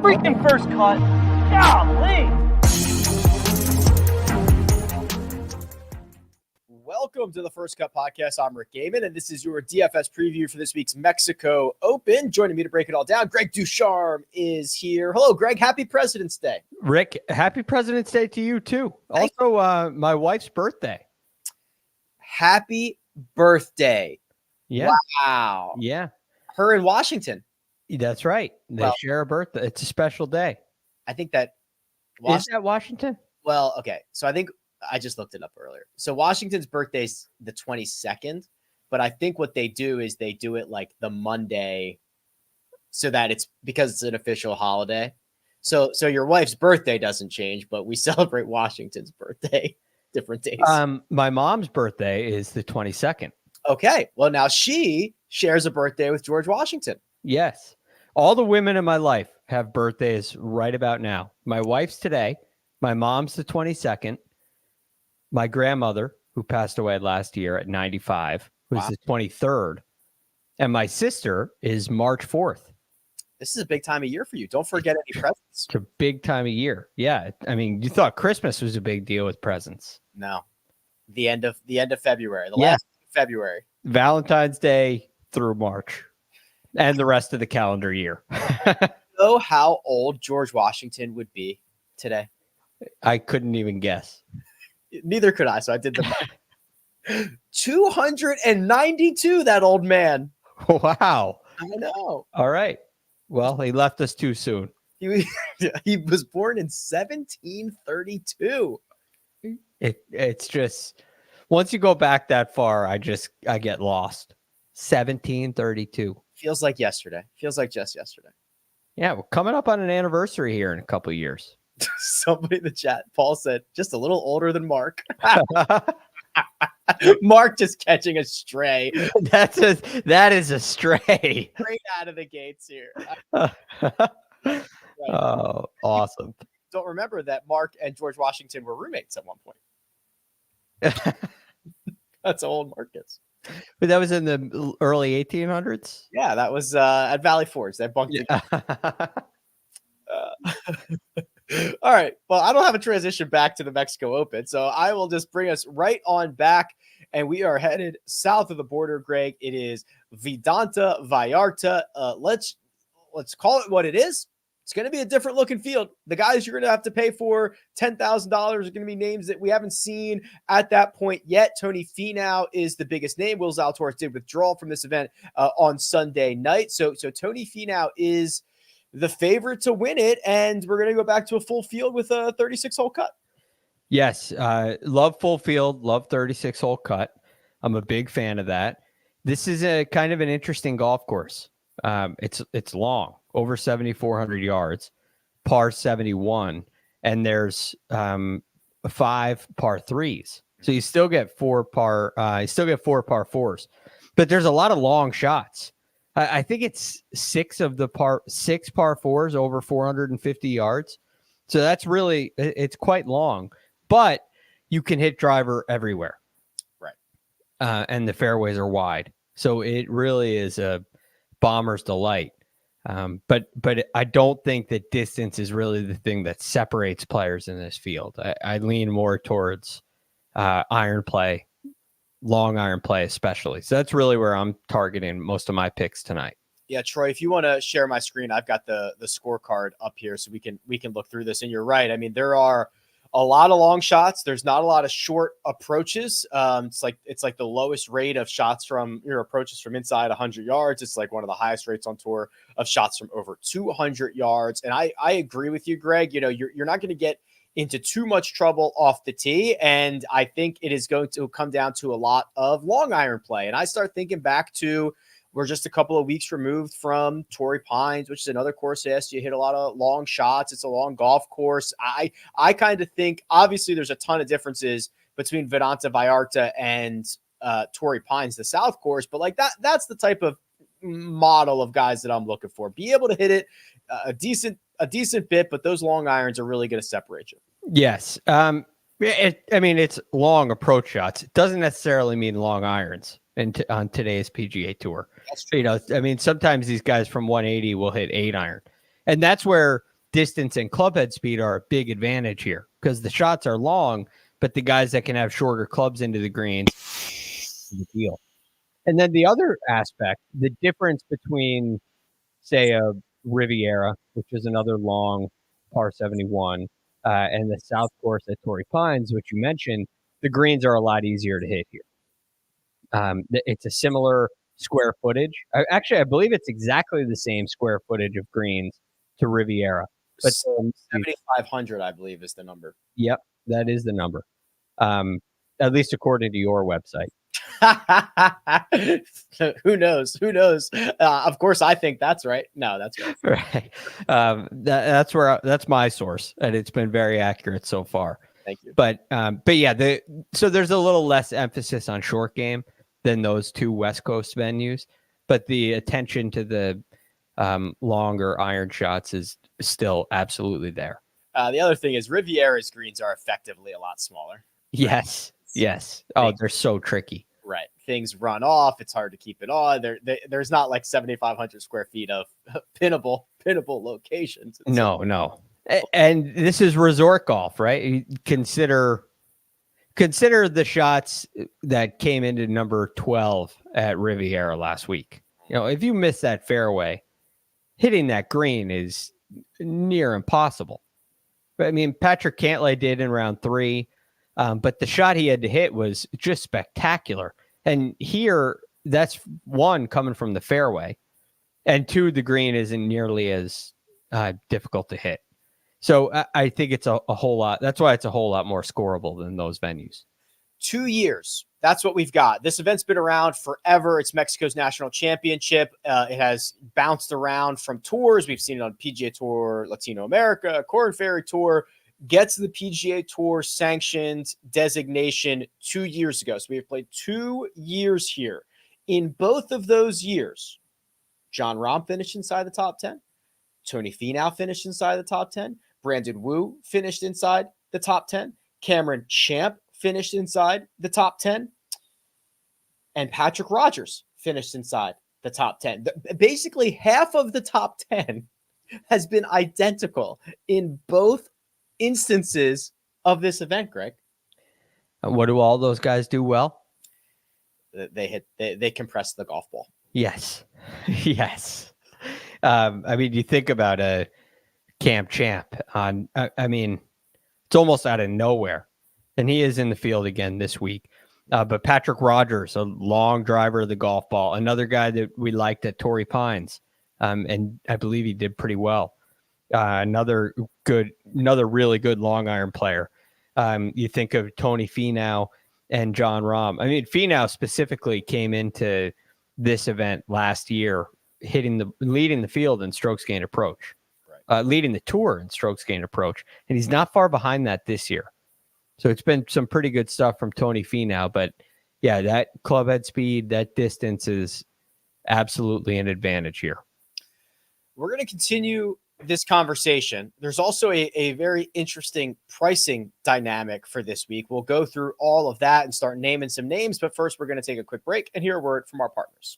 freaking first cut. Golly. Welcome to the First Cut Podcast. I'm Rick Gehman, and this is your DFS preview for this week's Mexico Open. Joining me to break it all down, Greg DuCharme is here. Hello, Greg. Happy President's Day. Rick, happy President's Day to you, too. Also, my wife's birthday. Happy birthday. Yeah. Wow. Yeah. Her in Washington. That's right. They share a birthday. It's a special day. I think that... Is that Washington? Well, okay. So I think... I just looked it up earlier. So Washington's birthday's the 22nd, but I think what they do is they do it like the Monday so that it's because it's an official holiday. So your wife's birthday doesn't change, but we celebrate Washington's birthday different days. My mom's birthday is the 22nd. Okay. Well, now she shares a birthday with George Washington. Yes. All the women in my life have birthdays right about now. My wife's today. My mom's the 22nd. My grandmother, who passed away last year at 95, was the 23rd. And my sister is March 4th. This is a big time of year for you. Don't forget any presents. It's a big time of year. Yeah. I mean, you thought Christmas was a big deal with presents. No. The end of February. Last of February. Valentine's Day through March. And the rest of the calendar year. Know how old George Washington would be today? I couldn't even guess. Neither could I, so I did the math. 292, that old man. Wow. I know. All right. Well, he left us too soon. He was born in 1732. It's just, once you go back that far, I get lost. 1732. Feels like yesterday. Feels like just yesterday. Yeah, we're coming up on an anniversary here in a couple of years. Somebody in the chat, Paul said, just a little older than Mark. Mark just catching a stray. That is a stray. Straight out of the gates here. Oh, awesome. Don't remember that Mark and George Washington were roommates at one point. That's how old Mark is. But that was in the early 1800s? Yeah, that was at Valley Forge. They bunked together. All right. Well, I don't have a transition back to the Mexico Open, so I will just bring us right on back. And we are headed south of the border, Greg. It is Vidanta, Vallarta. Let's call it what it is. It's going to be a different looking field. The guys you're going to have to pay for $10,000 are going to be names that we haven't seen at that point yet. Tony Finau is the biggest name. Will Zalatoris did withdraw from this event on Sunday night. So Tony Finau is the favorite to win it, and we're going to go back to a full field with a 36-hole cut. Yes, love full field, love 36-hole cut. I'm a big fan of that. This is a kind of an interesting golf course. It's long, over 7,400 yards, par 71, and there's 5 par 3s. So you still get 4 par 4s, but there's a lot of long shots. I think it's 6 par 4s over 450 yards. So that's really, it's quite long, but you can hit driver everywhere. Right. And the fairways are wide. So it really is a bomber's delight. But I don't think that distance is really the thing that separates players in this field. I lean more towards iron play. Long iron play, especially. So that's really where I'm targeting most of my picks tonight. Yeah, Troy, if you want to share my screen, I've got the scorecard up here so we can look through this. And you're right. I mean, there are a lot of long shots. There's not a lot of short approaches. It's like the lowest rate of shots from your approaches from inside 100 yards. It's like one of the highest rates on tour of shots from over 200 yards. And I agree with you, Greg. You know, you're not going to get into too much trouble off the tee. And I think it is going to come down to a lot of long iron play. And I start thinking back to, we're just a couple of weeks removed from Torrey Pines, which is another course that you hit a lot of long shots. It's a long golf course. I kind of think, obviously there's a ton of differences between Vidanta, Vallarta and Torrey Pines, the South course, but like that's the type of model of guys that I'm looking for. Be able to hit it a decent bit, but those long irons are really going to separate you. Yes. I mean, it's long approach shots. It doesn't necessarily mean long irons on today's PGA Tour. You know, I mean, sometimes these guys from 180 will hit 8 iron. And that's where distance and club head speed are a big advantage here because the shots are long, but the guys that can have shorter clubs into the greens, the deal. And then the other aspect, the difference between, say, a Riviera, which is another long par 71, and the South Course at Torrey Pines, which you mentioned, the greens are a lot easier to hit here. It's a similar square footage. I believe it's exactly the same square footage of greens to Riviera. But 7,500, I believe, is the number. Yep, that is the number. At least according to your website. Who knows? Who knows? Of course, I think that's right. No, that's right. Right. That's my source, and it's been very accurate so far. Thank you. But yeah, so there's a little less emphasis on short game than those two West Coast venues, but the attention to the longer iron shots is still absolutely there. The other thing is Riviera's greens are effectively a lot smaller. Yes. Yes. Oh, they're so tricky. Right. Things run off. It's hard to keep it on. There's not like 7,500 square feet of pinnable locations. No. And this is resort golf, right? You consider the shots that came into number 12 at Riviera last week. If you miss that fairway, hitting that green is near impossible. I mean, Patrick Cantlay did in round 3. But the shot he had to hit was just spectacular. And here, that's one, coming from the fairway. And 2, the green isn't nearly as difficult to hit. So I think it's a whole lot. That's why it's a whole lot more scoreable than those venues. 2 years. That's what we've got. This event's been around forever. It's Mexico's national championship. It has bounced around from tours. We've seen it on PGA Tour, Latino America, Corn Ferry Tour. Gets the PGA Tour sanctioned designation 2 years ago. So we have played 2 years here. In both of those years, Jon Rahm finished inside the top 10. Tony Finau finished inside the top 10. Brandon Wu finished inside the top 10. Cameron Champ finished inside the top 10. And Patrick Rodgers finished inside the top 10. Basically, half of the top 10 has been identical in both instances of this event, Greg. What do all those guys do well? They compress the golf ball. Yes. Yes. I mean, you think about a Cam Champ it's almost out of nowhere. And he is in the field again this week. But Patrick Rodgers, a long driver of the golf ball, another guy that we liked at Torrey Pines. And I believe he did pretty well. Another really good long iron player. You think of Tony Finau and Jon Rahm. I mean, Finau specifically came into this event last year, leading the field in strokes gained approach, right. Leading the tour in strokes gained approach, and he's not far behind that this year. So it's been some pretty good stuff from Tony Finau. But yeah, that club head speed, that distance is absolutely an advantage here. We're going to continue this conversation. There's also a very interesting pricing dynamic for this week. We'll go through all of that and start naming some names. But first, we're going to take a quick break and hear a word from our partners.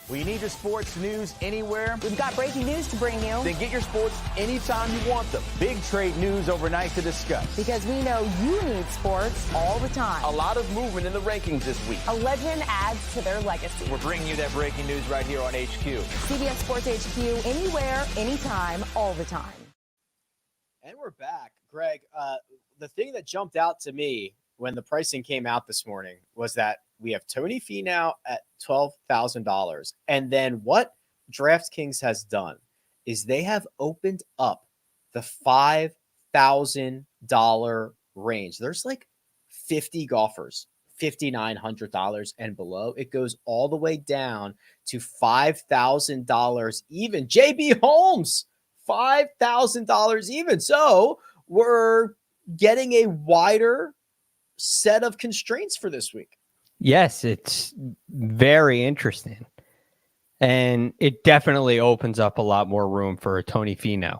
Well, you need your sports news anywhere? We've got breaking news to bring you. Then get your sports anytime you want them. Big trade news overnight to discuss. Because we know you need sports all the time. A lot of movement in the rankings this week. A legend adds to their legacy. We're bringing you that breaking news right here on HQ. CBS Sports HQ, anywhere, anytime, all the time. And we're back. Greg, the thing that jumped out to me when the pricing came out this morning was that we have Tony Finau at $12,000. And then what DraftKings has done is they have opened up the $5,000 range. There's like 50 golfers, $5,900 and below. It goes all the way down to $5,000 even. JB Holmes, $5,000 even. So we're getting a wider set of constraints for this week. Yes, it's very interesting. And it definitely opens up a lot more room for a Tony Finau.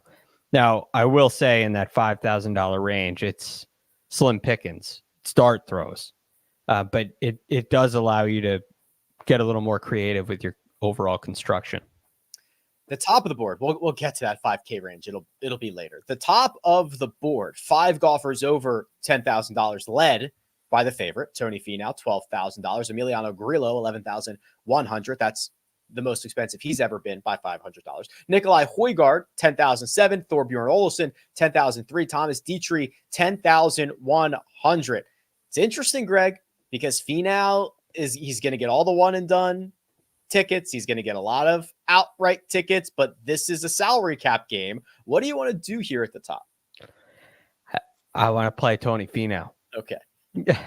Now, I will say in that $5,000 range, it's slim pickings, start throws. But it does allow you to get a little more creative with your overall construction. The top of the board, we'll get to that 5K range. It'll be later. The top of the board, 5 golfers over $10,000, led by the favorite, Tony Finau, $12,000. Emiliano Grillo, $11,100. That's the most expensive he's ever been by $500. Nikolai Højgaard, $10,007. Thorbjorn Olesen, $10,003. Thomas Dietrich, $10,100. It's interesting, Greg, because Finau he's going to get all the one and done tickets. He's going to get a lot of outright tickets, but this is a salary cap game. What do you want to do here at the top? I want to play Tony Finau. Okay.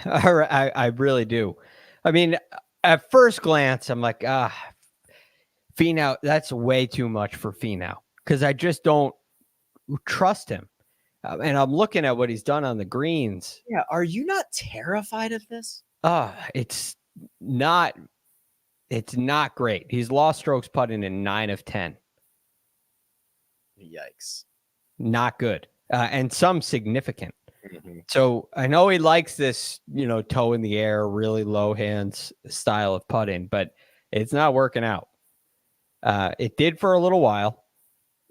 I really do. I mean, at first glance, I'm like, Finau, that's way too much for Finau because I just don't trust him. And I'm looking at what he's done on the greens. Yeah. Are you not terrified of this? It's not great. He's lost strokes putting in 9 of 10. Yikes. Not good. And some significant. Mm-hmm. So I know he likes this, toe in the air, really low hands style of putting, but it's not working out. It did for a little while.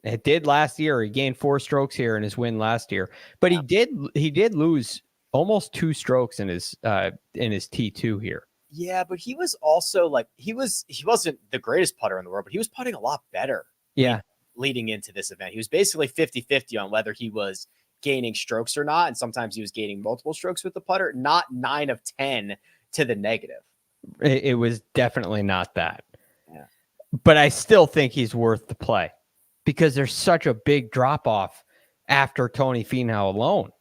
It did last year. He gained 4 strokes here in his win last year, but he did lose almost 2 strokes in his T2 here. Yeah, but he was also he wasn't the greatest putter in the world, but he was putting a lot better. Yeah. Leading into this event, he was basically 50-50 on whether he was gaining strokes or not. And sometimes he was gaining multiple strokes with the putter, not 9 of 10 to the negative. It was definitely not that. Yeah. But I still think he's worth the play because there's such a big drop off after Tony Finau alone.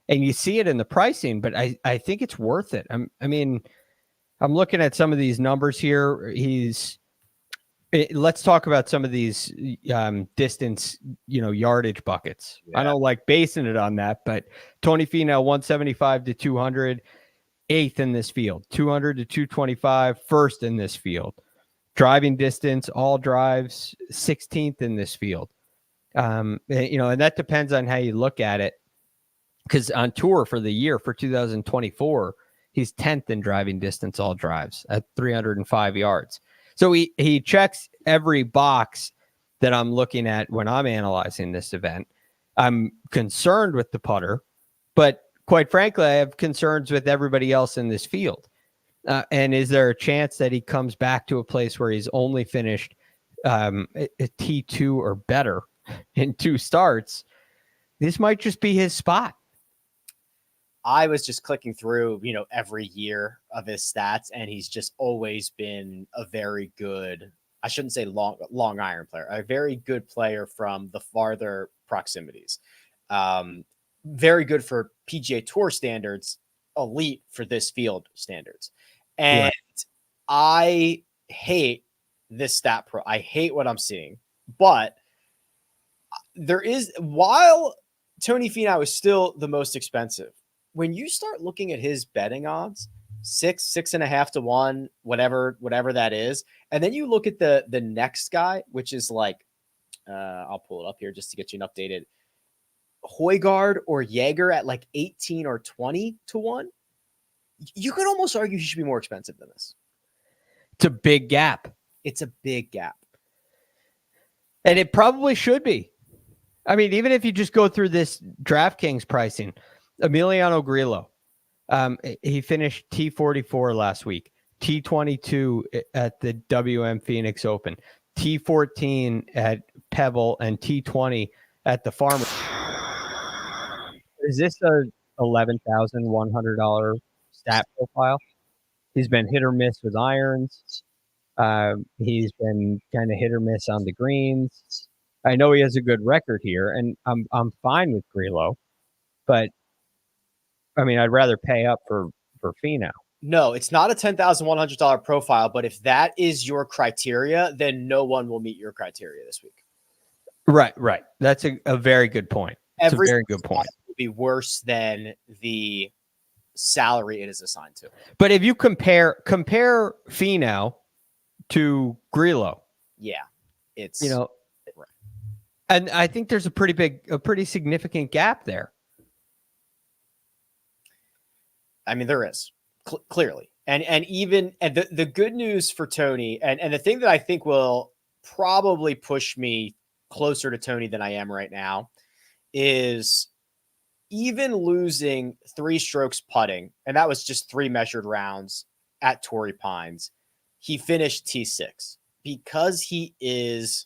And you see it in the pricing, but I think it's worth it. I'm looking at some of these numbers here. Let's talk about some of these distance, yardage buckets. Yeah. I don't like basing it on that, but Tony Finau, 175 to 200, 8th in this field, 200 to 225, 1st in this field. Driving distance, all drives, 16th in this field. And that depends on how you look at it. Because on tour for the year for 2024, he's 10th in driving distance, all drives at 305 yards. So he checks every box that I'm looking at when I'm analyzing this event. I'm concerned with the putter, but quite frankly, I have concerns with everybody else in this field. And is there a chance that he comes back to a place where he's only finished a T2 or better in 2 starts? This might just be his spot. I was just clicking through, every year of his stats, and he's just always been a very good, I shouldn't say long iron player, a very good player from the farther proximities. Very good for PGA Tour standards, elite for this field standards. And right. I hate this stat pro. I hate what I'm seeing, but while Tony Finau is still the most expensive, when you start looking at his betting odds, 6.5 to 1, whatever that is, and then you look at the next guy, which is I'll pull it up here just to get you an updated Højgaard or Jaeger at 18 or 20 to 1. You could almost argue he should be more expensive than this. It's a big gap. It's a big gap. And it probably should be. I mean, even if you just go through this DraftKings pricing, Emiliano Grillo, he finished T44 last week, T22 at the WM Phoenix Open, T14 at Pebble, and T20 at the Farmers. Is this a $11,100 stat profile? He's been hit or miss with irons. He's been kind of hit or miss on the greens. I know he has a good record here, and I'm fine with Grillo, but I mean, I'd rather pay up for Finau. No, it's not a $10,100 profile, but if that is your criteria, then no one will meet your criteria this week. Right. That's a very good point. It's a very good point. Will be worse than the salary it is assigned to. But if you compare Finau to Grillo, yeah, it's right. And I think there's a pretty significant gap there. I mean, there is clearly, and the good news for Tony, and the thing that I think will probably push me closer to Tony than I am right now is even losing 3 strokes putting, and that was just 3 measured rounds at Torrey Pines. He finished T6 because he's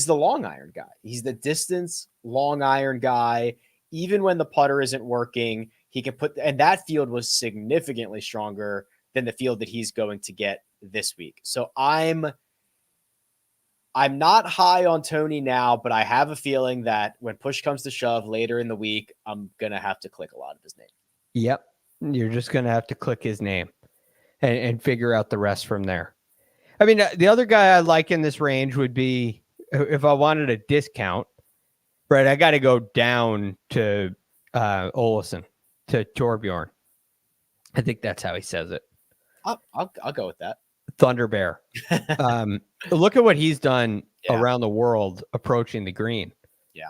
the long iron guy. He's the distance long iron guy. Even when the putter isn't working, he can put, and that field was significantly stronger than the field that he's going to get this week. So I'm not high on Tony now, but I have a feeling that when push comes to shove later in the week, I'm going to have to click a lot of his name. Yep. You're just going to have to click his name and figure out the rest from there. I mean, the other guy I like in this range would be, if I wanted a discount, right, I got to go down to Olesen, to Torbjorn. I think that's how he says it. I'll go with that. Thunder Bear. Look at what he's done around the world approaching the green. Yeah.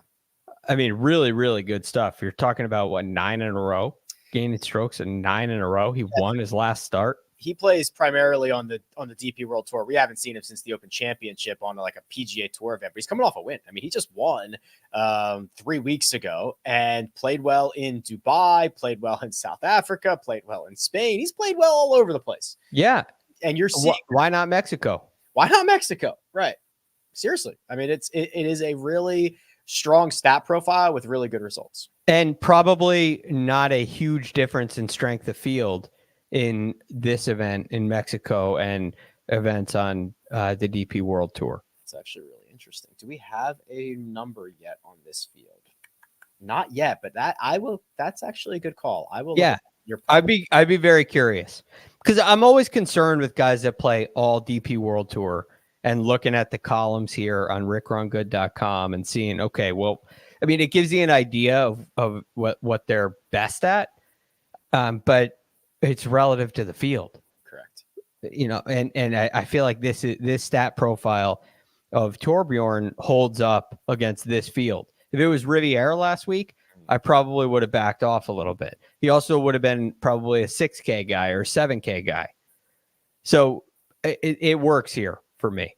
I mean, really, really good stuff. You're talking about, what, 9 in a row? Gaining strokes and 9 in a row. He won his last start. He plays primarily on the DP World Tour. We haven't seen him since the Open Championship on like a PGA Tour event, but he's coming off a win. I mean, he just won 3 weeks ago and played well in Dubai, played well in South Africa, played well in Spain. He's played well all over the place. Yeah. And you're seeing why not Mexico? Why not Mexico? Right. Seriously. I mean, it is a really strong stat profile with really good results. And probably not a huge difference in strength of field in this event in Mexico and events on the DP World Tour. It's actually really interesting. Do we have a number yet on this field? Not yet, but that's actually a good call. I will. Yeah. I'd be very curious, because I'm always concerned with guys that play all DP World Tour and looking at the columns here on rickrungood.com and seeing, okay, well, I mean, it gives you an idea of what they're best at, but it's relative to the field. Correct. You know, and I feel like this stat profile of Torbjorn holds up against this field. If it was Riviera last week, I probably would have backed off a little bit. He also would have been probably a 6K guy or 7K guy. So it works here for me.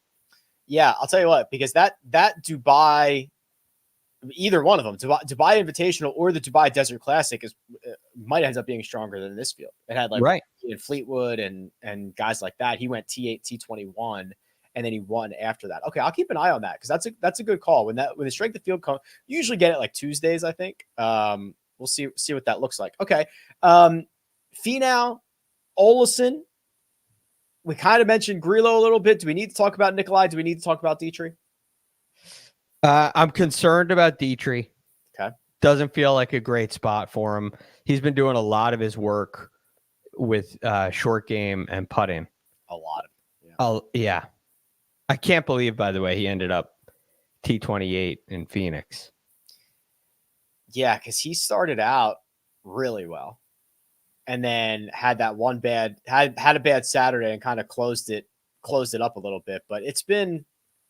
Yeah, I'll tell you what, because that Dubai, either one of them, Dubai Invitational or the Dubai Desert Classic might end up being stronger than this field. It had like in Fleetwood and guys like that. He went T8, T21, and then he won after that. Okay, I'll keep an eye on that, because that's a good call. When the strength of field comes, you usually get it like Tuesdays, I think. We'll see what that looks like. Okay, Finau, Olesen. We kind of mentioned Grillo a little bit. Do we need to talk about Nikolai? Do we need to talk about Dietrich? I'm concerned about Dietrich. Okay. Doesn't feel like a great spot for him. He's been doing a lot of his work with short game and putting. A lot of it. Yeah. Oh, yeah. I can't believe, by the way, he ended up T28 in Phoenix. Yeah, because he started out really well, and then had that one had a bad Saturday and kind of closed it up a little bit. But it's been,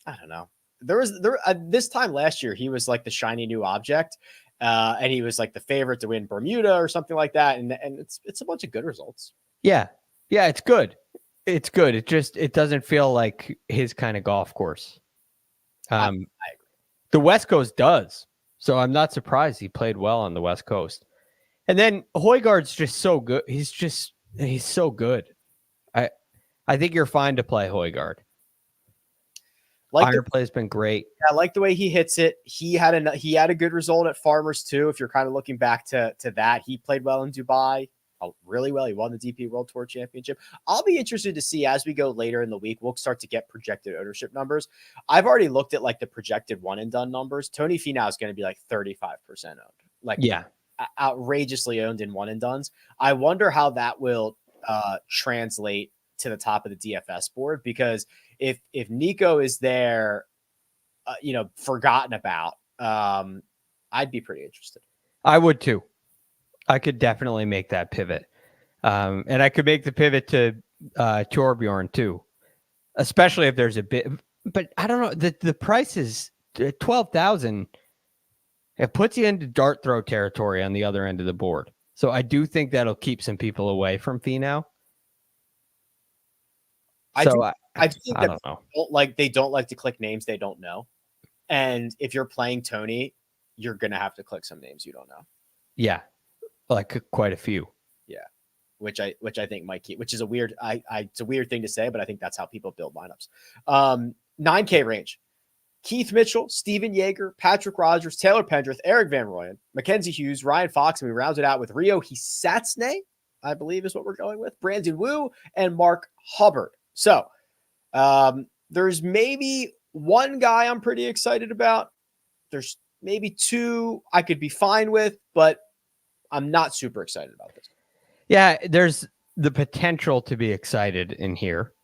I don't know. This time last year, he was like the shiny new object, and he was like the favorite to win Bermuda or something like that. And it's a bunch of good results. Yeah, it's good. It's good. It doesn't feel like his kind of golf course. I agree. The West Coast does, so I'm not surprised he played well on the West Coast. And then Højgaard's just so good. He's so good. I think you're fine to play Højgaard. Iron play has been great. I like the way he hits it. He had a good result at Farmers too. If you're kind of looking back to that, he played well in Dubai. Really well. He won the DP World Tour Championship. I'll be interested to see as we go later in the week. We'll start to get projected ownership numbers. I've already looked at like the projected one and done numbers. Tony Finau is going to be like 35% owned. Like, yeah, outrageously owned in one and dones. I wonder how that will translate to the top of the DFS board, because if Nico is there, forgotten about, I'd be pretty interested. I would too. I could definitely make that pivot. And I could make the pivot to Torbjorn too, especially if there's a bit, but I don't know. The price is 12,000. It puts you into dart throw territory on the other end of the board. So I do think that'll keep some people away from Finau. I think I don't know. They don't like to click names they don't know. And if you're playing Tony, you're going to have to click some names you don't know. Yeah. Like quite a few. Yeah. Which I think might keep, which is a weird, it's a weird thing to say, but I think that's how people build lineups. 9K range. Keith Mitchell, Steven Yeager, Patrick Rogers, Taylor Pendrith, Eric Van Rooyen, Mackenzie Hughes, Ryan Fox, and we rounded out with Rio Hisatsne, I believe is what we're going with, Brandon Wu, and Mark Hubbard. So there's maybe one guy I'm pretty excited about. There's maybe two I could be fine with, but I'm not super excited about this. Yeah, there's the potential to be excited in here,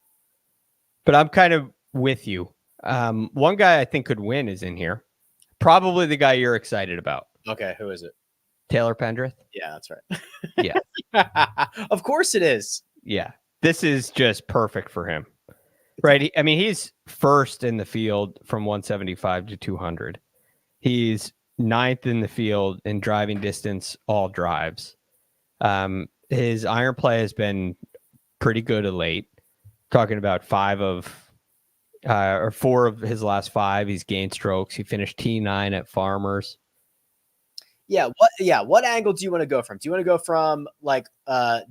but I'm kind of with you. One guy I think could win is in here. Probably the guy you're excited about. Okay, who is it? Taylor Pendrith? Yeah, that's right. Yeah. Of course it is. Yeah. This is just perfect for him. Right? I mean, he's first in the field from 175 to 200. He's ninth in the field in driving distance, all drives. His iron play has been pretty good of late. Talking about 4 of his last 5, he's gained strokes. He finished T9 at Farmers. What angle do you want to go from? Do you want to go from like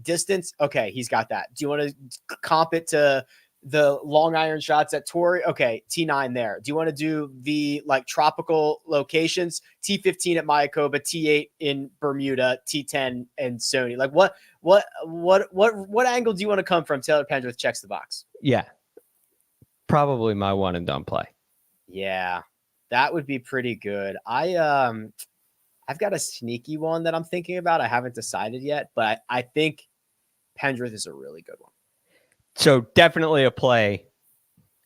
distance? Okay, he's got that. Do you want to comp it to the long iron shots at Torrey? Okay, T9 there. Do you want to do the like tropical locations? T15 at Mayakoba, T8 in Bermuda, T10 and Sony. Like what angle do you want to come from? Taylor Pendrith checks the box. Yeah. Probably my one and done play. Yeah, that would be pretty good. I've got a sneaky one that I'm thinking about. I haven't decided yet, but I think Pendrith is a really good one. So definitely a play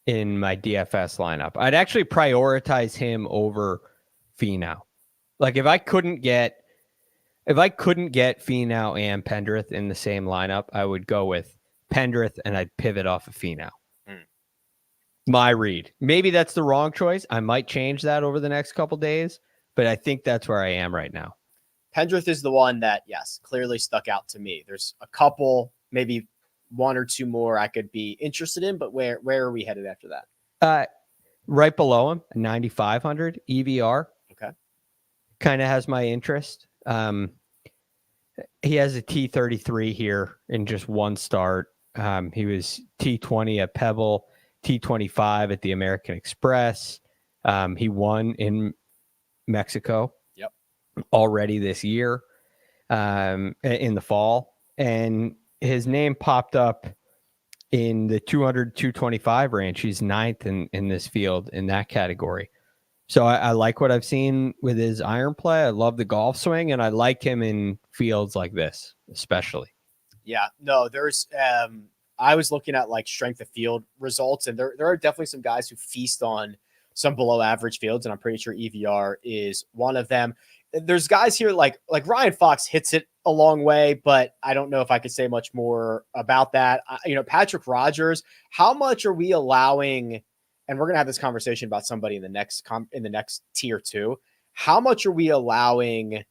in my DFS lineup. I'd actually prioritize him over Finau. Like if I couldn't get Finau and Pendrith in the same lineup, I would go with Pendrith and I'd pivot off of Finau. My read. Maybe that's the wrong choice. I might change that over the next couple days, but I think that's where I am right now. Pendrith is the one that, yes, clearly stuck out to me. There's a couple, maybe one or two more I could be interested in, but where are we headed after that? Right below him, 9,500 EVR. Okay. Kind of has my interest. He has a T33 here in just one start. He was T20 at Pebble, T25 at the American Express. He won in Mexico already this year in the fall. And his name popped up in the 200, 225 range. He's ninth in this field in that category. So I like what I've seen with his iron play. I love the golf swing, and I like him in fields like this, especially. Yeah, no, there's I was looking at like strength of field results, and there are definitely some guys who feast on some below average fields, and I'm pretty sure EVR is one of them. There's guys here like Ryan Fox hits it a long way, but I don't know if I could say much more about that. Patrick Rogers, how much are we allowing? And we're going to have this conversation about somebody in the next tier 2. How much are we allowing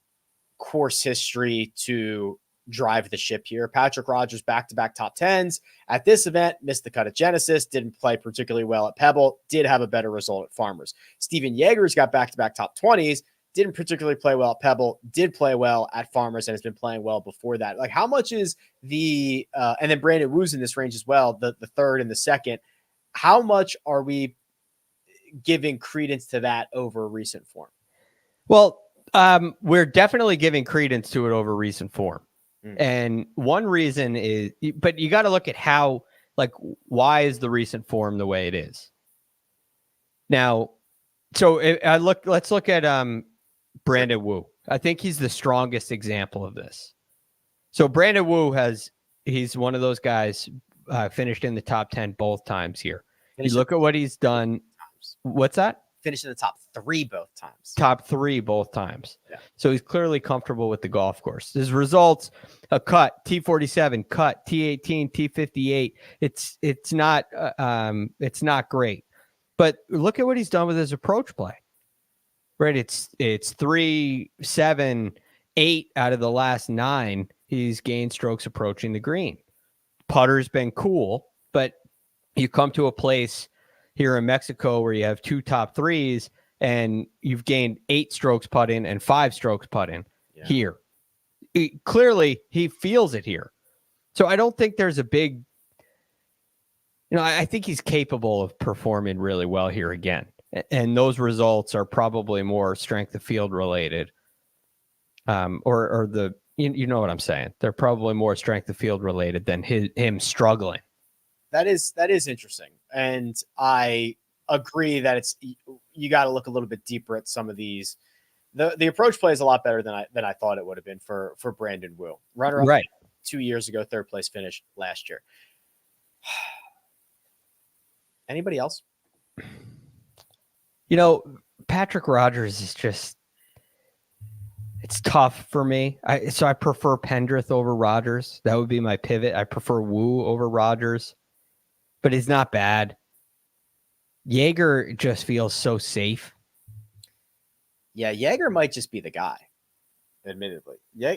course history to drive the ship here? Patrick Rogers, back-to-back top 10s at this event, missed the cut at Genesis, didn't play particularly well at Pebble, did have a better result at Farmers. Steven Yeager's got back-to-back top 20s, didn't particularly play well at Pebble, did play well at Farmers, and has been playing well before that. Like, how much is the and then Brandon Wu's in this range as well, the third and the second. How much are we giving credence to that over recent form? Well, we're definitely giving credence to it over recent form. And one reason is, but you got to look at how, like, why is the recent form the way it is? Now, so let's look at Brandon Wu. I think he's the strongest example of this. So Brandon Wu he's one of those guys finished in the top 10 both times here. You look at what he's done. What's that? Finished in the top 3 both times. Top 3 both times. Yeah. So he's clearly comfortable with the golf course. His results: a cut, T47, cut, T18, T58. It's not great. But look at what he's done with his approach play. Right? It's 3, 7, 8 out of the last 9. He's gained strokes approaching the green. Putter's been cool, but you come to a place here in Mexico where you have 2 top 3s and you've gained 8 strokes putting and 5 strokes putting here. Clearly, he feels it here. So I don't think there's a big, I think he's capable of performing really well here again. And those results are probably more strength of field related. Or the, you know what I'm saying? They're probably more strength of field related than him struggling. That is interesting. And I agree that you got to look a little bit deeper at some of these. The approach play is a lot better than I thought it would have been for Brandon Wu. Runner-up right 2 years ago, 3rd place finish last year. Anybody else? Patrick Rogers is just, it's tough for me. So I prefer Pendrith over Rogers. That would be my pivot. I prefer Wu over Rogers, but he's not bad. Jaeger just feels so safe. Yeah, Jaeger might just be the guy, admittedly. Yeah,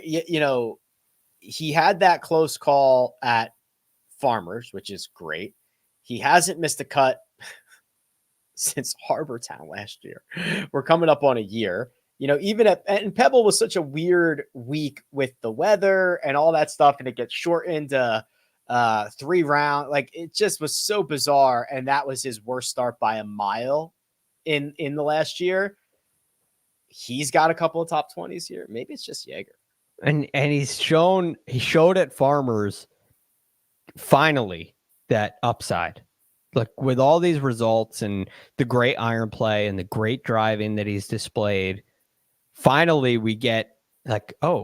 he had that close call at Farmers, which is great. He hasn't missed a cut since Harbortown last year. We're coming up on a year. And Pebble was such a weird week with the weather and all that stuff, and it gets shortened to 3 rounds. Like, it just was so bizarre, and that was his worst start by a mile in the last year. He's got a couple of top 20s here. Maybe it's just Jaeger. And he showed at Farmers finally that upside. Like, with all these results and the great iron play and the great driving that he's displayed, finally we get like, a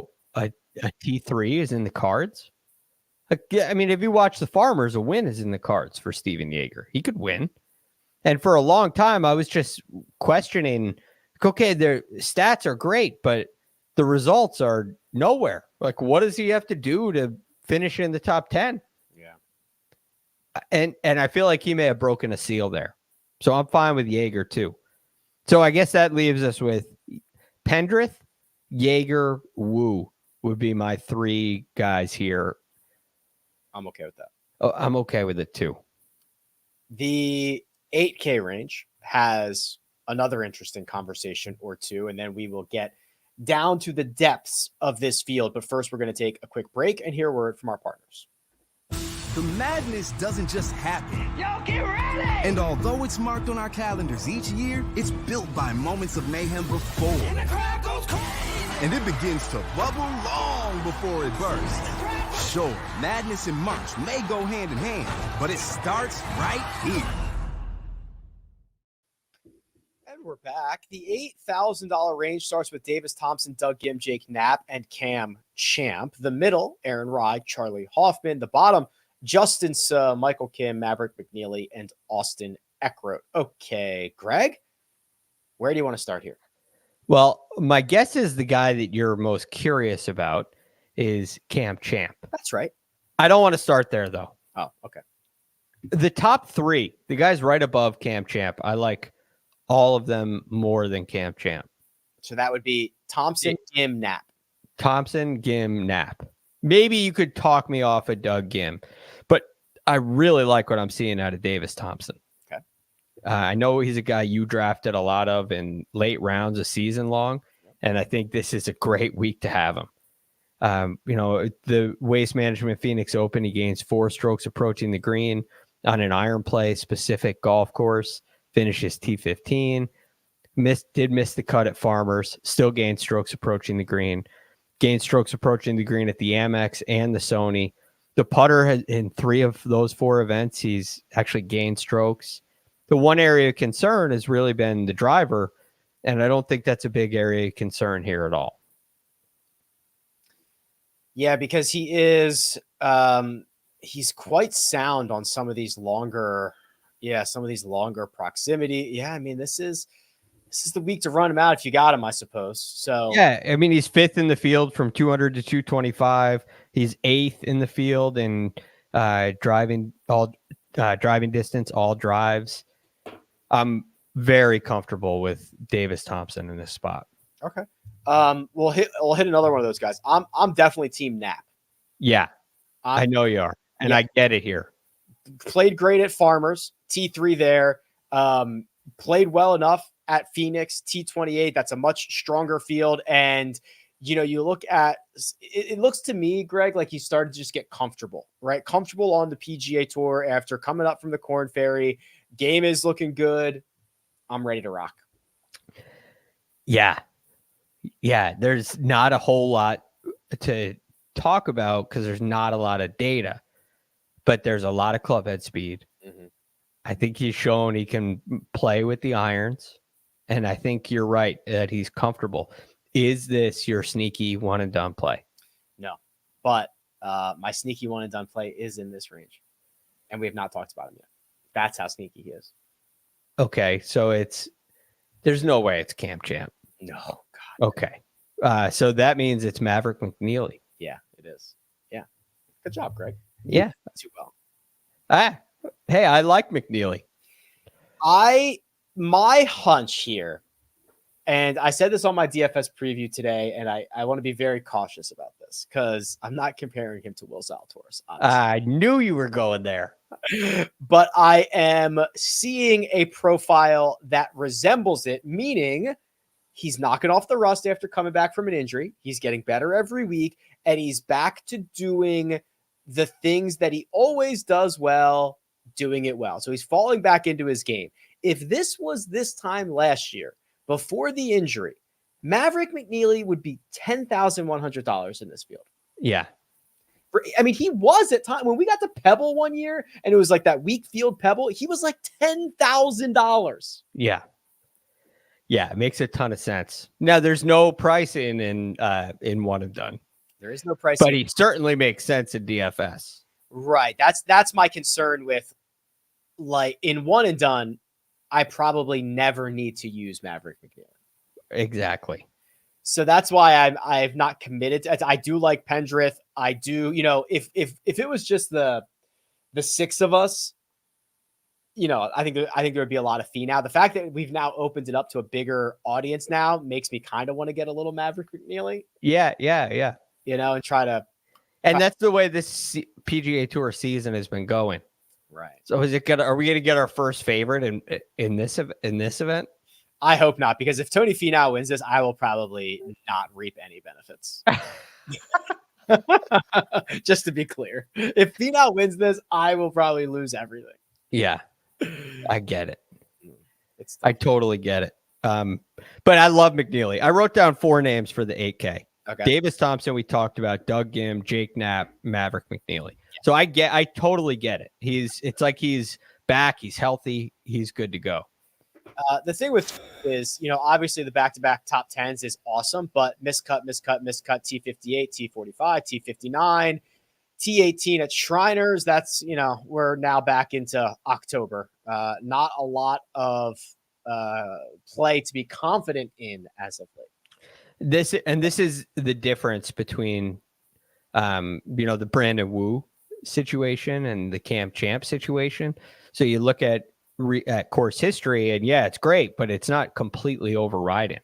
T3 is in the cards. Like, yeah, I mean, if you watch the Farmers, a win is in the cards for Steven Jaeger. He could win. And for a long time, I was just questioning, okay, their stats are great, but the results are nowhere. Like, what does he have to do to finish in the top 10? Yeah. And I feel like he may have broken a seal there. So I'm fine with Jaeger too. So I guess that leaves us with Pendrith, Jaeger, Wu would be my 3 guys here. I'm okay with that. Oh, I'm okay with it too. The 8K range has another interesting conversation or two, and then we will get down to the depths of this field. But first, we're going to take a quick break and hear a word from our partners. The madness doesn't just happen. Yo, get ready! And although it's marked on our calendars each year, it's built by moments of mayhem before. And the crowd goes crazy! And it begins to bubble long before it bursts. Sure, madness and March may go hand in hand, but it starts right here. And we're back. The $8,000 range starts with Davis Thompson, Doug Gim, Jake Knapp, and Cam Champ. The middle, Aaron Rye, Charlie Hoffman. The bottom, Justin Suh, Michael Kim, Maverick McNeely, and Austin Eckroat. Okay, Greg, where do you want to start here? Well, my guess is the guy that you're most curious about is Cam Champ. That's right. I don't want to start there, though. Oh, okay. The top 3, the guys right above Cam Champ, I like all of them more than Cam Champ. So that would be Thompson, Gim, Knapp. Thompson, Gim, Knapp. Maybe you could talk me off of Doug Gim, but I really like what I'm seeing out of Davis Thompson. Okay. I know he's a guy you drafted a lot of in late rounds a season long, and I think this is a great week to have him. The Waste Management Phoenix Open, he gains 4 strokes approaching the green on an iron play specific golf course, finishes T15, did miss the cut at Farmers, still gained strokes approaching the green, gained strokes approaching the green at the Amex and the Sony. The putter has, in 3 of those 4 events, he's actually gained strokes. The one area of concern has really been the driver, and I don't think that's a big area of concern here at all. Yeah, because he is he's quite sound on some of these longer proximity. Yeah, I mean, this is the week to run him out if you got him, I suppose. So yeah, I mean, he's 5th in the field from 200 to 225. He's 8th in the field in driving distance, all drives. I'm very comfortable with Davis Thompson in this spot. Okay. We'll hit another one of those guys. I'm definitely team Knapp. Yeah, I know you are, and I get it here. played great at Farmers, T3 there. Played well enough at Phoenix, T28. That's a much stronger field. And, you look at it looks to me, Greg, like he started to just get comfortable, right? Comfortable on the PGA Tour after coming up from the Korn Ferry. Game is looking good. I'm ready to rock. Yeah. Yeah. There's not a whole lot to talk about because there's not a lot of data, but there's a lot of club head speed. Mm-hmm. I think he's shown he can play with the irons. And I think you're right that he's comfortable. Is this your sneaky one and done play? No, but my sneaky one and done play is in this range. And we have not talked about him yet. That's how sneaky he is. Okay. So there's no way it's Camp Champ. No, God. Okay. So that means it's Maverick McNeely. Yeah, it is. Yeah. Good job, Greg. Yeah. Too well. Hey, I like McNeely. My hunch here, and I said this on my DFS preview today, and I want to be very cautious about this because I'm not comparing him to Will Zalatoris. I knew you were going there. But I am seeing a profile that resembles it, meaning he's knocking off the rust after coming back from an injury. He's getting better every week, and he's back to doing the things that he always does well, doing it well. So he's falling back into his game. If this was this time last year, before the injury, Maverick McNeely would be $10,100 in this field. Yeah. I mean, he was at time when we got to Pebble one year and it was like that weak field Pebble. He was like $10,000. Yeah. Yeah. It makes a ton of sense. Now there's no price in one and done. There is no price, but he certainly makes sense in DFS. Right. That's my concern with, like, in one and done, I probably never need to use Maverick McNeely. Exactly. So that's why I've not committed to, I do like Pendrith. I do, if it was just the six of us, I think there would be a lot of fee now. The fact that we've now opened it up to a bigger audience now makes me kind of want to get a little Maverick McNeely. Yeah. And try to. And that's the way this PGA Tour season has been going. Right. So are we going to get our first favorite in this event? I hope not, because if Tony Finau wins this, I will probably not reap any benefits. Just to be clear, if Finau wins this, I will probably lose everything. Yeah, I get it. I totally get it. But I love McNeely. I wrote down 4 names for the 8K. Okay. Davis Thompson, we talked about, Doug Gim, Jake Knapp, Maverick McNeely. Yeah. So I totally get it. It's like he's back, he's healthy, he's good to go. The thing with is, obviously the back-to-back top 10s is awesome, but miscut, T58, T45, T59, T18 at Shriners. That's, we're now back into October. Not a lot of play to be confident in as of late. This is the difference between, the Brandon Wu situation and the Cam Champ situation. So you look at course history, and yeah, it's great, but it's not completely overriding.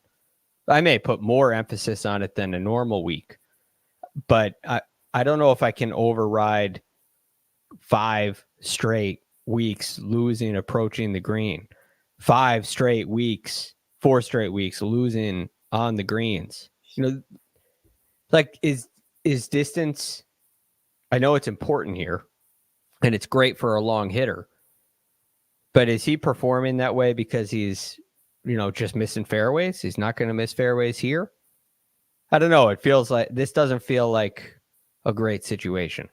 I may put more emphasis on it than a normal week, but I don't know if I can override 5 straight weeks losing, approaching the green, 4 straight weeks losing on the greens. Like is distance, I know it's important here and it's great for a long hitter, but is he performing that way because he's, just missing fairways? He's not going to miss fairways here. I don't know. It feels like this doesn't feel like a great situation.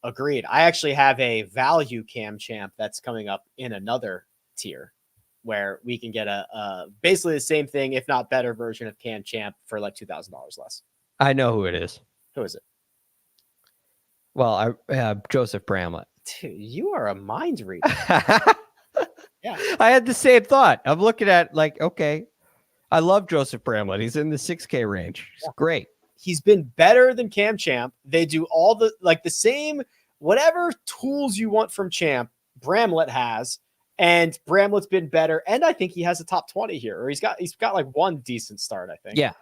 Agreed. I actually have a value Cam Champ that's coming up in another tier where we can get a basically the same thing, if not better version of Cam Champ for like $2,000 less. I know who it is. Who is it? Well, Joseph Bramlett. Dude, you are a mind reader. Yeah, I had the same thought. I'm looking at okay, I love Joseph Bramlett. He's in the 6K range. It's great. He's been better than Cam Champ. They do all the same, whatever tools you want from Champ, Bramlett has, and Bramlett's been better. And I think he has a top 20 here, or he's got like one decent start, I think. Yeah.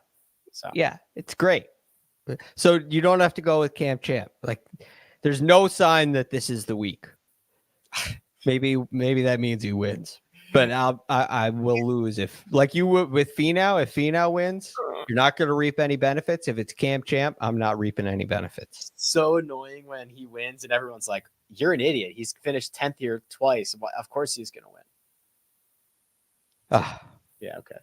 So yeah, it's great. So you don't have to go with Cam Champ. Like, there's no sign that this is the week. Maybe that means he wins. But I will lose if, like you would with Finau. If Finau wins, you're not going to reap any benefits. If it's Cam Champ, I'm not reaping any benefits. So annoying when he wins and everyone's like, "You're an idiot. He's finished 10th here twice. Of course he's going to win." Yeah. Okay.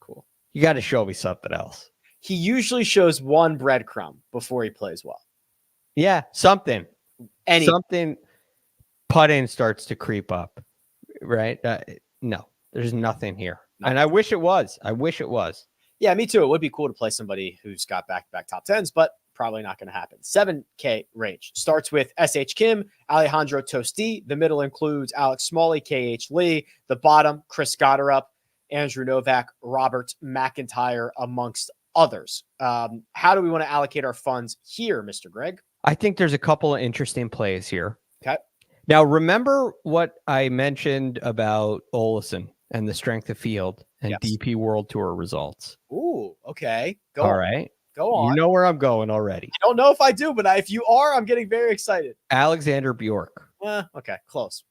Cool. You got to show me something else. He usually shows one breadcrumb before he plays well. Yeah, something. Something. Putting starts to creep up, right? No, there's nothing here. No. And I wish it was. Yeah, me too. It would be cool to play somebody who's got back-to-back top 10s, but probably not going to happen. 7K range starts with S.H. Kim, Alejandro Tosti. The middle includes Alex Smalley, K.H. Lee. The bottom, Chris Gotterup, Andrew Novak, Robert McIntyre, amongst others. How do we want to allocate our funds here, Mr. Greg? I think there's a couple of interesting plays here. Okay. Now, remember what I mentioned about Olesen and the strength of field and DP World Tour results. Ooh, okay. Go on. You know where I'm going already. I don't know if I do, but if you are, I'm getting very excited. Alexander Bjork. Okay, close.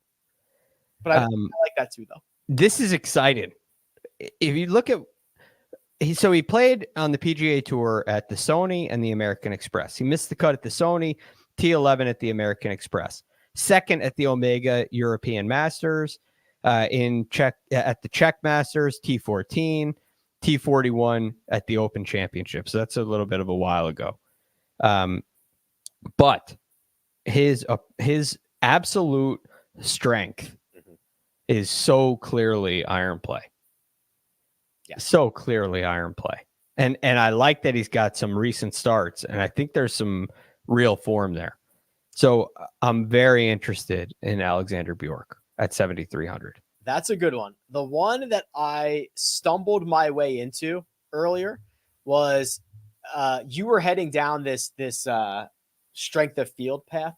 But I like that too, though. This is exciting. If you look at, he played on the PGA Tour at the Sony and the American Express. He missed the cut at the Sony, T11 at the American Express. Second at the Omega European Masters, at the Czech Masters, T14, T41 at the Open Championship. So that's a little bit of a while ago. But his absolute strength is so clearly iron play. Yeah. So clearly iron play. And I like that he's got some recent starts, and I think there's some real form there. So I'm very interested in Alexander Bjork at 7,300. That's a good one. The one that I stumbled my way into earlier was you were heading down this strength of field path.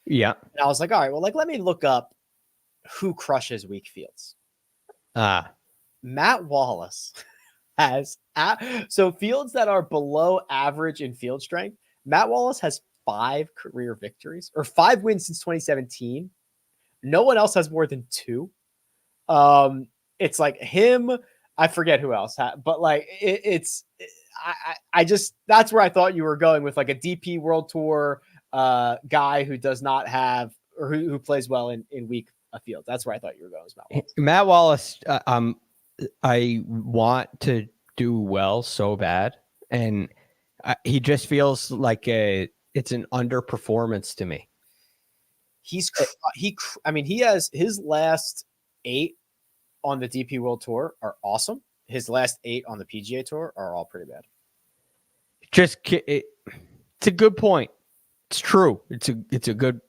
Yeah. And I was like, all right, well, let me look up who crushes weak fields. Matt Wallace has so fields that are below average in field strength. Matt Wallace has 5 career victories or 5 wins since 2017. No one else has more than 2. It's like him. I forget who else but I just, that's where I thought you were going with like a DP World Tour guy who does not have, or who plays well in weak fields. That's where I thought you were going with Matt Wallace. I want to do well so bad. And he just feels like it's an underperformance to me. He has his last 8 on the DP World Tour are awesome. His last 8 on the PGA Tour are all pretty bad. It's a good point. It's true. It's a good,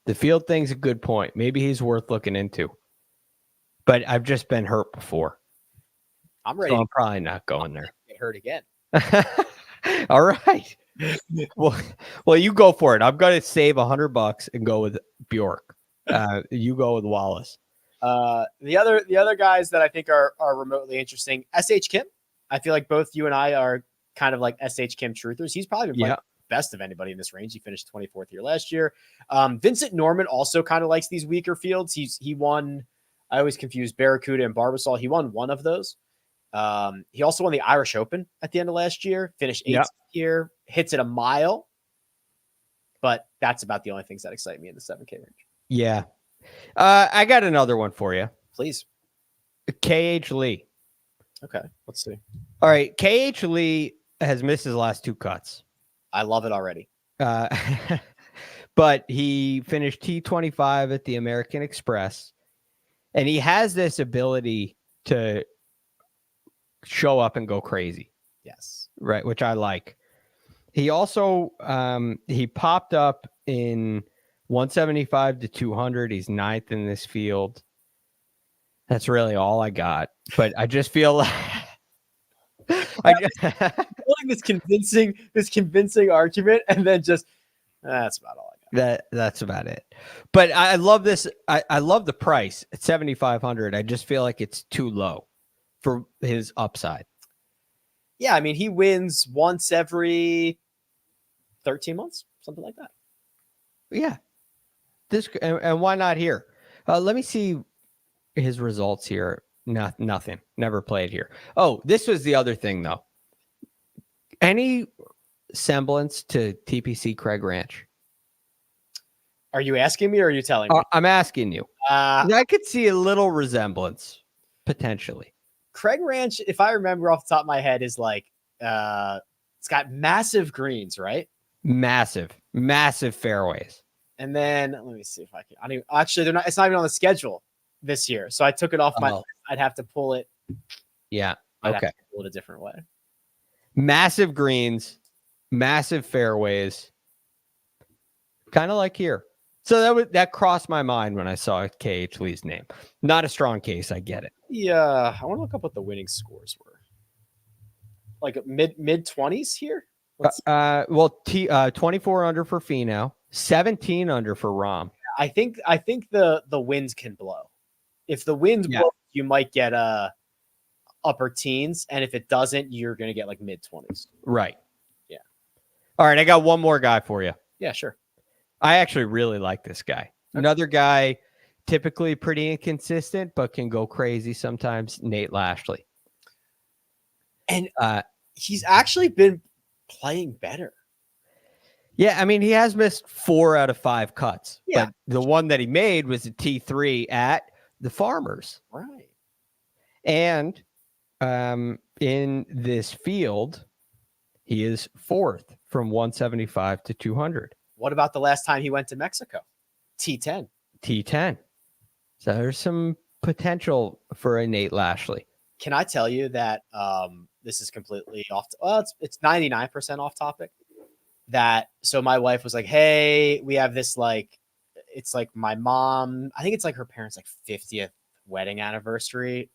the field thing's a good point. Maybe he's worth looking into, but I've just been hurt before. I'm ready. So I'm probably not going there. Get hurt again. All right. Well, you go for it. I'm going to save $100 and go with Bjork. You go with Wallace. The other guys that I think are remotely interesting, S.H. Kim. I feel like both you and I are kind of like S.H. Kim truthers. He's probably been best of anybody in this range. He finished 24th here last year. Vincent Norman also kind of likes these weaker fields. He won. I always confuse Barracuda and Barbasol. He won one of those. He also won the Irish Open at the end of last year. Finished 8th here. Hits it a mile. But that's about the only things that excite me in the 7K range. Yeah. I got another one for you. Please. K.H. Lee. Okay, let's see. All right. K.H. Lee has missed his last 2 cuts. I love it already. But he finished T25 at the American Express. And he has this ability to show up and go crazy. Yes. Right, which I like. He also he popped up in 175 to 200. He's 9th in this field. That's really all I got. But I just feel like this convincing argument, and then just that's about all I got. That's about it. But I love this. I love the price at 7,500. I just feel like it's too low for his upside. Yeah, I mean, he wins once every 13 months, something like that. Yeah. And why not here? Let me see his results here. Nothing. Never played here. Oh, this was the other thing, though. Any semblance to TPC Craig Ranch? Are you asking me or are you telling me? I'm asking you. I could see a little resemblance, potentially. Craig Ranch, if I remember off the top of my head, is like it's got massive greens, right? Massive fairways. And then let me see if I can. I don't even, actually, they're not. It's not even on the schedule this year, so I took it off my. I'd have to pull it. Yeah. I'd Okay. have to pull it a different way. Massive greens, massive fairways, kind of like here. So that crossed my mind when I saw KH Lee's name. Not a strong case, I get it. Yeah, I want to look up what the winning scores were. Like mid 20s here. Well, 24 under for Finau, 17 under for Rahm. I think the winds can blow. If the winds blow, you might get upper teens, and if it doesn't, you're gonna get like mid 20s. Right. Yeah. All right, I got one more guy for you. Yeah, sure. I actually really like this guy. Okay. Another guy, typically pretty inconsistent, but can go crazy sometimes. Nate Lashley. And he's actually been playing better. Yeah, I mean, he has missed 4 out of 5 cuts. Yeah. But the one that he made was a T3 at the Farmers. Right. And in this field, he is 4th from 175 to 200. What about the last time he went to Mexico? T10. T10. So there's some potential for a Nate Lashley. Can I tell you that this is completely off? Well, it's 99% off topic. So my wife was like, "Hey, we have this it's like my mom. I think it's like her parents' 50th wedding anniversary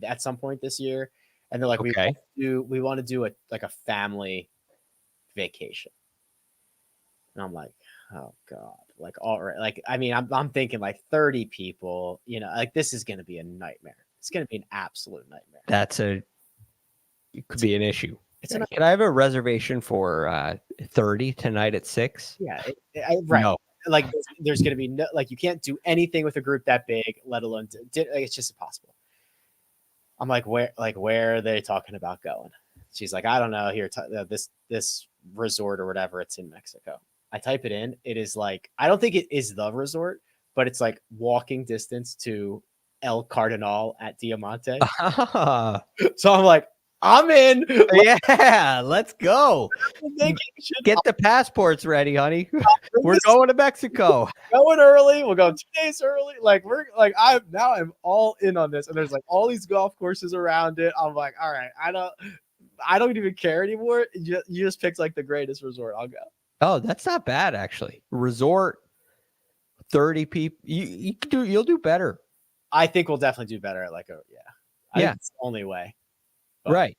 at some point this year, and they're like, okay. we want to do a family vacation." And I'm like, "Oh God!" All right, I mean, I'm thinking 30 people. This is going to be a nightmare. It's going to be an absolute nightmare. It could be an issue. Can I have a reservation for 30 tonight at 6? Yeah, right. No. There's going to be no, you can't do anything with a group that big, let alone it's just impossible. I'm like, where are they talking about going? She's like, I don't know. Here, this resort or whatever. It's in Mexico. I type it in. It is I don't think it is the resort, but it's walking distance to El Cardinal at Diamante. So I'm like, I'm in. Yeah, let's go. Get the passports ready, honey. We're going to Mexico. Going early. We'll go 2 days early. I'm all in on this. And there's all these golf courses around it. I'm like, all right, I don't even care anymore. You just picked the greatest resort. I'll go. Oh, that's not bad actually. Resort, 30 people. You'll do better. I think we'll definitely do better at I think it's the only way. But. Right.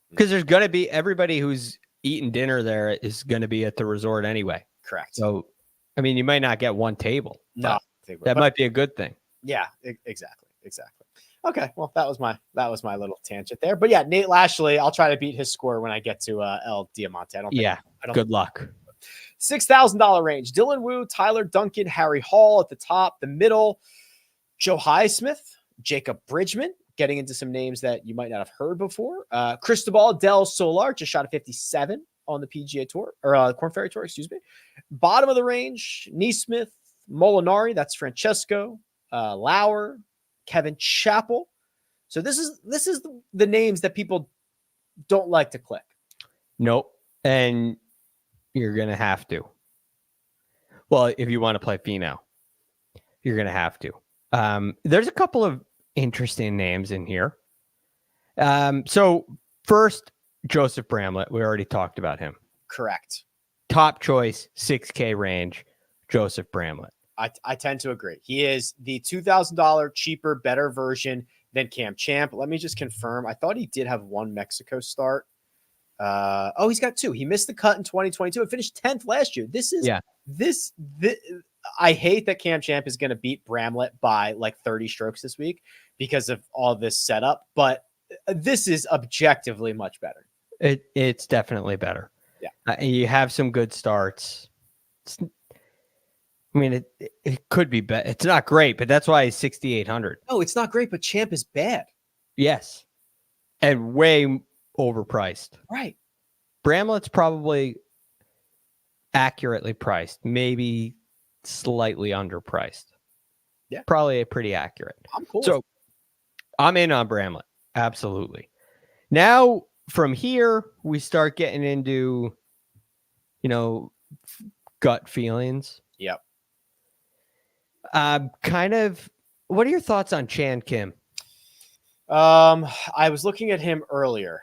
Because there's going to be everybody who's eating dinner there is going to be at the resort anyway. Correct. So, I mean, you might not get one table. No, that might be a good thing. Yeah, exactly. Okay, well, that was my little tangent there. But yeah, Nate Lashley, I'll try to beat his score when I get to El Diamante. Good luck. $6,000 range. Dylan Wu, Tyler Duncan, Harry Hall at the top. The middle, Joe Highsmith, Jacob Bridgman. Getting into some names that you might not have heard before. Cristobal del Solar just shot a 57 on the PGA Tour, or Korn Ferry Tour, excuse me. Bottom of the range, Neesmith, Molinari, that's Francesco, Lauer, Kevin Chappell. So this is the names that people don't like to click. Nope. And you're going to have to. Well, if you want to play Finau, you're going to have to. There's a couple of interesting names in here. So first, Joseph Bramlett. We already talked about him. Correct. Top choice, 6K range, Joseph Bramlett. I tend to agree. He is the $2,000 cheaper, better version than Cam Champ. Let me just confirm. I thought he did have one Mexico start. He's got 2. He missed the cut in 2022 and finished 10th last year. This I hate that Cam Champ is going to beat Bramlett by 30 strokes this week because of all this setup, but this is objectively much better. It's definitely better. Yeah. You have some good starts. I mean, it could be better. It's not great, but that's why he's 6,800. No, it's not great, but Champ is bad. Yes. And way overpriced. Right. Bramlett's probably accurately priced, maybe slightly underpriced. Yeah. Probably pretty accurate. I'm cool. So I'm in on Bramlett. Absolutely. Now, from here, we start getting into, gut feelings. Yep. What are your thoughts on Chan Kim? I was looking at him earlier.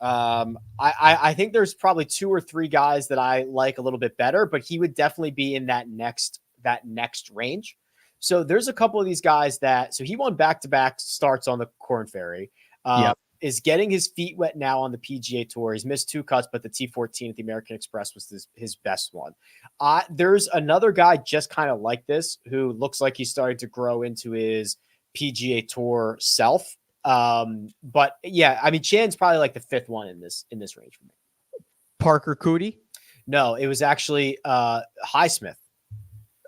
I think there's probably 2 or 3 guys that I like a little bit better, but he would definitely be in that next range. So there's a couple of these guys so he won back-to-back starts on the Korn Ferry. Is getting his feet wet now on the PGA Tour. He's missed 2 cuts, but the T14 at the American Express was his best one. There's another guy just kind of like this who looks like he's starting to grow into his PGA Tour self. But yeah, I mean, Chan's probably like the 5th one in this range for me. Parker Cootie? No, it was actually Highsmith.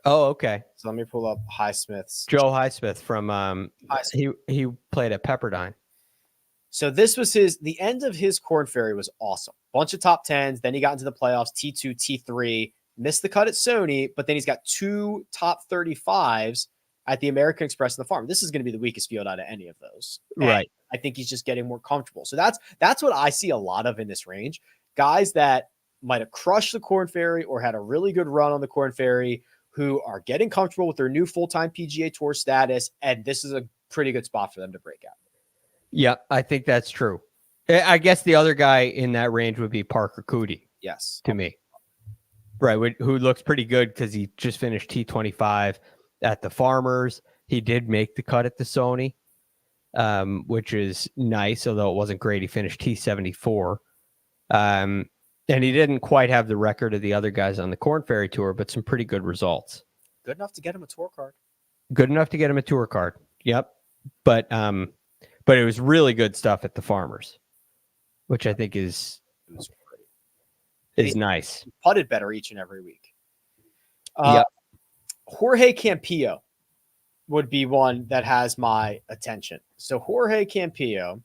Oh, okay. So let me pull up Highsmith's. Joe Highsmith from he played at Pepperdine. So this was the end of his Korn Ferry was awesome. Bunch of top 10s. Then he got into the playoffs, T2, T3, missed the cut at Sony, but then he's got 2 top 35s at the American Express and the Farm. This is going to be the weakest field out of any of those. Right. And I think he's just getting more comfortable. So that's what I see a lot of in this range. Guys that might have crushed the Korn Ferry or had a really good run on the Korn Ferry who are getting comfortable with their new full-time PGA Tour status. And this is a pretty good spot for them to break out. Yeah, I think that's true. I guess the other guy in that range would be Parker Cootie. Yes. To me. Right, who looks pretty good because he just finished T25 at the Farmers. He did make the cut at the Sony, which is nice, although it wasn't great. He finished T74. And he didn't quite have the record of the other guys on the Korn Ferry Tour, but some pretty good results. Good enough to get him a tour card. Good enough to get him a tour card. Yep. But it was really good stuff at the Farmers, which I think is nice. He putted better each and every week. Yep. Jorge Campillo would be one that has my attention. So Jorge Campillo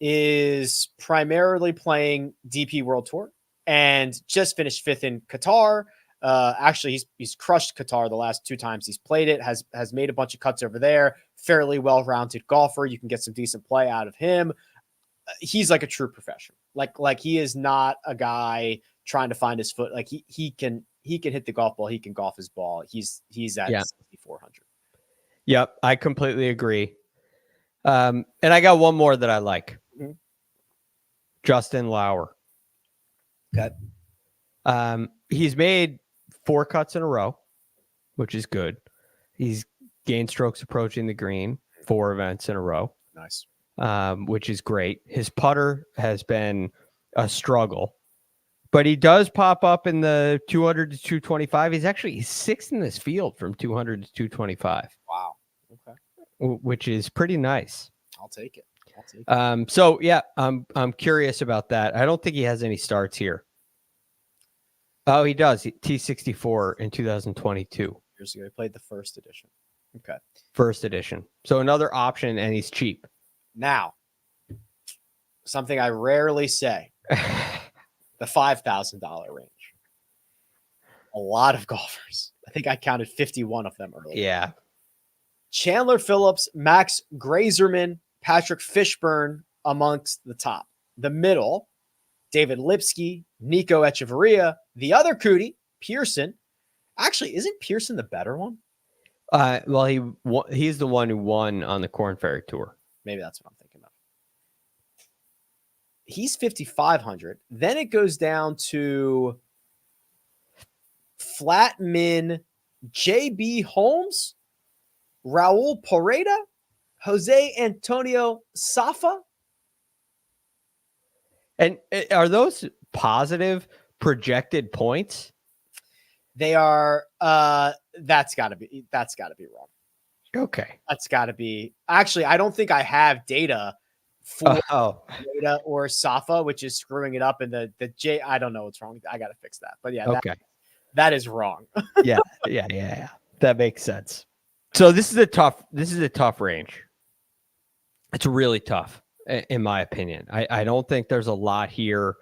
is primarily playing DP World Tour and just finished 5th in Qatar. Actually, he's crushed Qatar the last 2 times he's played it, has made a bunch of cuts over there. Fairly well-rounded golfer. You can get some decent play out of him. He's like a true professional. Like he is not a guy trying to find his foot. Like he can hit the golf ball. He can golf his ball. He's at 6,400. Yep, I completely agree. And I got one more that I like. Mm-hmm. Justin Lauer. Okay. He's made 4 cuts in a row, which is good. He's gained strokes approaching the green 4 events in a row. Nice. Which is great. His putter has been a struggle, but he does pop up in the 200 to 225. He's 6th in this field from 200 to 225. Wow. Okay. Which is pretty nice. I'll take it. So yeah, I'm curious about that. I don't think he has any starts here. Oh, he does. T64 in 2022. Years ago, he played the first edition. Okay. First edition. So another option, and he's cheap. Now, something I rarely say, the $5,000 range. A lot of golfers. I think I counted 51 of them earlier. Yeah. Chandler Phillips, Max Grazerman, Patrick Fishburne amongst the top. The middle, David Lipsky, Nico Echeverria. The other Cootie, Pearson. Actually, isn't Pearson the better one? Well, he's the one who won on the Korn Ferry Tour. Maybe that's what I'm thinking of. He's 5,500. Then it goes down to Flatman, JB Holmes, Raul Porreta, Jose Antonio Safa. And are those positive projected points? They are. That's got to be wrong. Okay. That's got to be. Actually, I don't think I have data for Porreta or Safa, which is screwing it up. And the J. I don't know what's wrong. I got to fix that. But yeah. Okay. That is wrong. Yeah. That makes sense. So this is a tough range. It's really tough, in my opinion. I don't think there's a lot here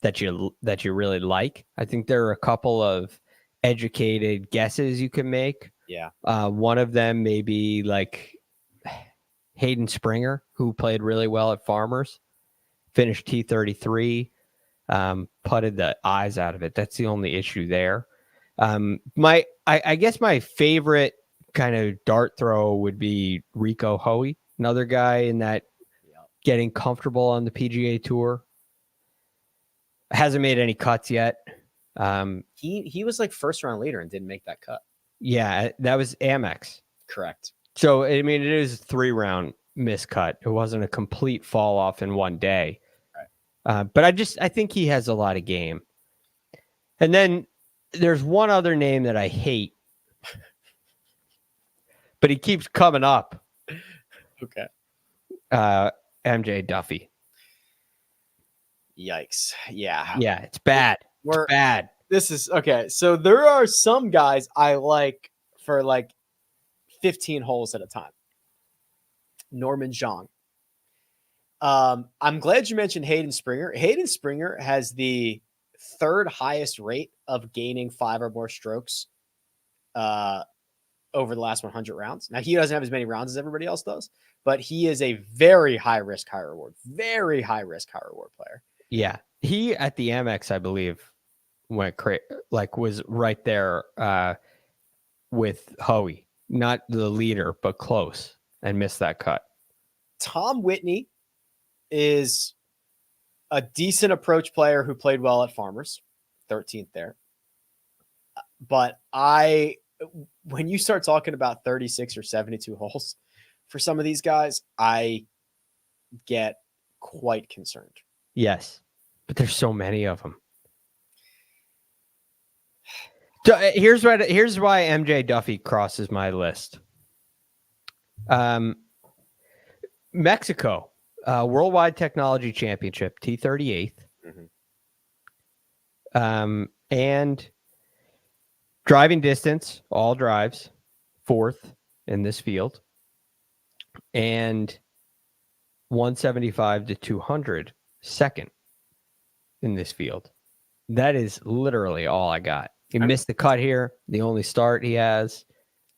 that you really like. I think there are a couple of educated guesses you can make. Yeah. One of them may be like Hayden Springer, who played really well at Farmers, finished T33, putted the eyes out of it. That's the only issue there. I guess my favorite kind of dart throw would be Rico Hoey, another guy in that getting comfortable on the PGA Tour. Hasn't made any cuts yet. He was like first round leader and didn't make that cut. Yeah, that was Amex. Correct. So, I mean, it is a 3-round miscut. It wasn't a complete fall off in one day. Right. But I think he has a lot of game. And then there's one other name that I hate, but he keeps coming up. Okay. MJ Duffy. Yikes. Yeah. Yeah, it's bad. It's bad. This is okay. So there are some guys I like for like 15 holes at a time. Norman Zhang. I'm glad you mentioned Hayden Springer. Hayden Springer has the third highest rate of gaining 5 or more strokes over the last 100 rounds. Now, he doesn't have as many rounds as everybody else does, but he is a very high risk, high reward, very high risk, high reward player. Yeah. He at the Amex, I believe, was right there with Hoey, not the leader, but close, and missed that cut. Tom Whitney is a decent approach player who played well at Farmers, 13th there. But when you start talking about 36 or 72 holes for some of these guys, I get quite concerned. Yes, but there's so many of them. So here's why MJ Duffy crosses my list. Mexico, Worldwide Technology Championship, T38th. Mm-hmm. And driving distance, all drives, 4th in this field. And 175 to 200, 2nd in this field. That is literally all I got. He missed the cut here, the only start he has.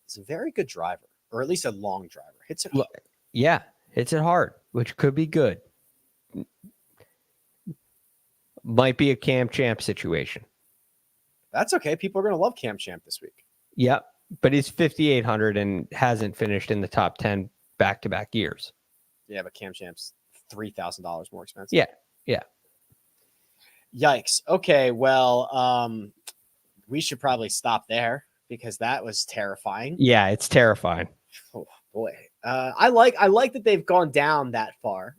It's a very good driver, or at least a long driver. Hits it hard. Yeah, hits it hard, which could be good. Might be a Cam Champ situation. That's okay. People are going to love Cam Champ this week. Yep, but he's 5,800 and hasn't finished in the top 10 back-to-back years. Yeah, but Cam Champ's $3,000 more expensive. Yeah. Yikes. Okay, well, we should probably stop there because that was terrifying. Yeah, it's terrifying. Oh boy. I like that they've gone down that far,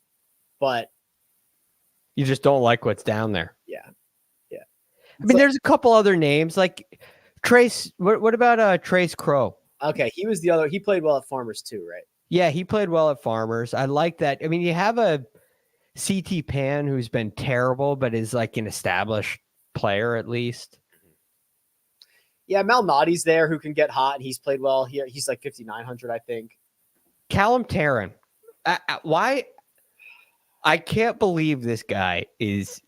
but you just don't like what's down there. Yeah. I mean, there's a couple other names like Trace. What about Trace Crow? Okay, he was the other. He played well at Farmers too, right? Yeah, he played well at Farmers. I like that. I mean, you have a CT Pan who's been terrible, but is like an established player at least. Yeah, Malnati's there who can get hot. He's played well here. He's like 5,900, I think. Callum Tarrant. Why? I can't believe this guy is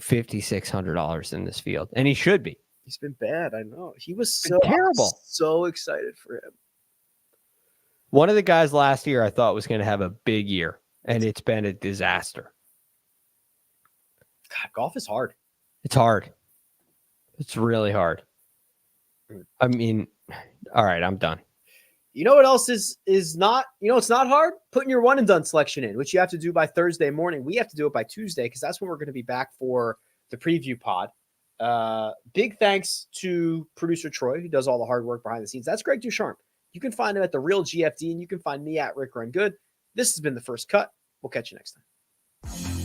$5,600 in this field, and he should be. He's been bad. I know. He was so terrible. So excited for him. One of the guys last year I thought was going to have a big year, and it's been a disaster. God, golf is hard. It's hard. It's really hard. I mean, all right, I'm done. You know what else is not, it's not hard? Putting your one and done selection in, which you have to do by Thursday morning. We have to do it by Tuesday because that's when we're going to be back for the preview pod. Big thanks to producer Troy, who does all the hard work behind the scenes. That's Greg DuCharme. You can find him at The Real GFD, and you can find me at Rick Run Good. This has been The First Cut. We'll catch you next time.